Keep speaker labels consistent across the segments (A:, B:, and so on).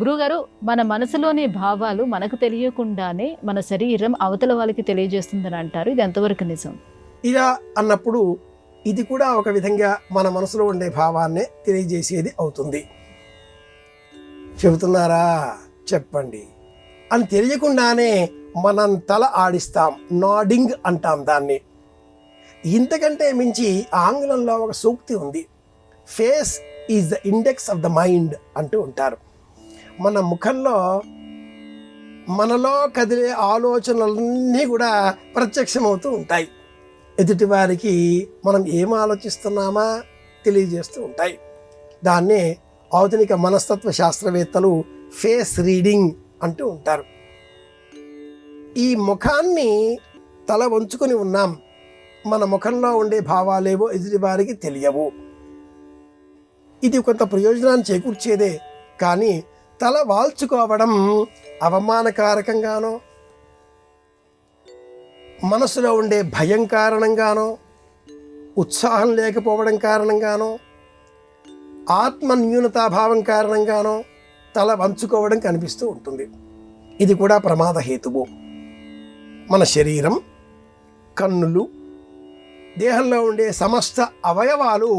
A: గురుగారు, మన మనసులోని భావాలు మనకు తెలియకుండానే మన శరీరం అవతల వాళ్ళకి తెలియజేస్తుందని అంటారు. ఇది ఎంతవరకు నిజం?
B: ఇలా అన్నప్పుడు ఇది కూడా ఒక విధంగా మన మనసులో ఉండే భావాన్నే తెలియజేసేది అవుతుంది. చెబుతున్నారా? చెప్పండి అని తెలియకుండానే మనం తల ఆడిస్తాం, నాడింగ్ అంటాం దాన్ని. ఇంతకంటే మించి ఆంగ్లంలో ఒక సూక్తి ఉంది, face is the index of the mind అంటూ ఉంటారు. మన ముఖంలో మనలో కదిలే ఆలోచనలన్నీ కూడా ప్రత్యక్షమవుతూ ఉంటాయి. ఎదుటివారికి మనం ఏం ఆలోచిస్తున్నామా తెలియజేస్తూ ఉంటాయి. దాన్నే ఆధునిక మనస్తత్వ శాస్త్రవేత్తలు ఫేస్ రీడింగ్ అంటూ ఉంటారు. ఈ ముఖాన్ని తల వంచుకొని ఉన్నాం, మన ముఖంలో ఉండే భావాలేవో ఎదుటివారికి తెలియవు. ఇది కొంత ప్రయోజనాన్ని చేకూర్చేదే, కానీ తల వాల్చుకోవడం అవమానకారకంగానో, మనసులో ఉండే భయం కారణంగానో, ఉత్సాహం లేకపోవడం కారణంగానో, ఆత్మ న్యూనతాభావం కారణంగానో తల వంచుకోవడం కనిపిస్తూ ఉంటుంది. ఇది కూడా ప్రమాద హేతువు. మన శరీరం, కన్నులు, దేహంలో ఉండే సమస్త అవయవాలు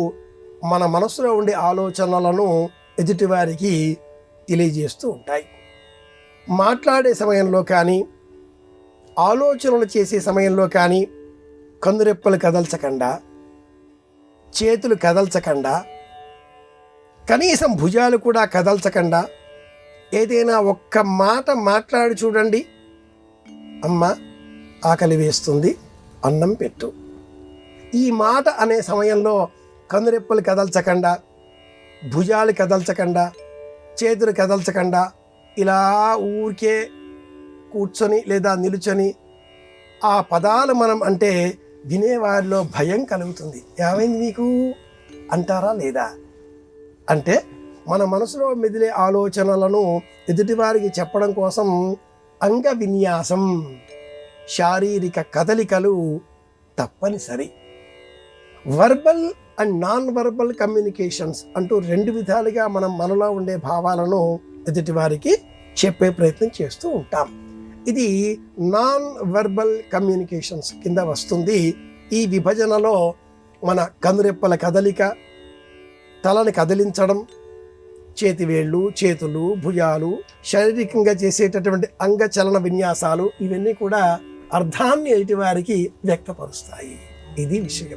B: మన మనసులో ఉండే ఆలోచనలను ఎదుటివారికి తెలియజేస్తూ ఉంటాయి. మాట్లాడే సమయంలో కానీ, ఆలోచనలు చేసే సమయంలో కానీ కన్నురెప్పలు కదల్చకుండా, చేతులు కదల్చకుండా, కనీసం భుజాలు కూడా కదల్చకుండా ఏదైనా ఒక్క మాట మాట్లాడి చూడండి. అమ్మ, ఆకలి వేస్తుంది, అన్నం పెట్టు. ఈ మాట అనే సమయంలో కన్నురెప్పలు కదల్చకుండా, భుజాలు కదల్చకుండా, చేతులు కదల్చకుండా ఇలా ఊరికే కూర్చొని లేదా నిలుచొని ఆ పదాలు మనం అంటే వినేవారిలో భయం కలుగుతుంది. ఏమైంది మీకు అంటారా లేదా? అంటే మన మనసులో మెదిలే ఆలోచనలను ఎదుటివారికి చెప్పడం కోసం అంగ విన్యాసం, శారీరక కదలికలు తప్పనిసరి. Verbal and non verbal communications అంటూ రెండు విధాలుగా మనం మనలో ఉండే భావాలను ఎదుటివారికి చెప్పే ప్రయత్నం చేస్తూ ఉంటాం. ఇది నాన్ వర్బల్ కమ్యూనికేషన్స్ కింద వస్తుంది. ఈ విభజనలో మన కనురెప్పల కదలిక, తలని కదిలించడం, చేతివేళ్ళు, చేతులు, భుజాలు, శారీరకంగా చేసేటటువంటి అంగచలన విన్యాసాలు, ఇవన్నీ కూడా అర్థాన్ని ఎదుటివారికి వ్యక్తపరుస్తాయి. ఇది విషయం.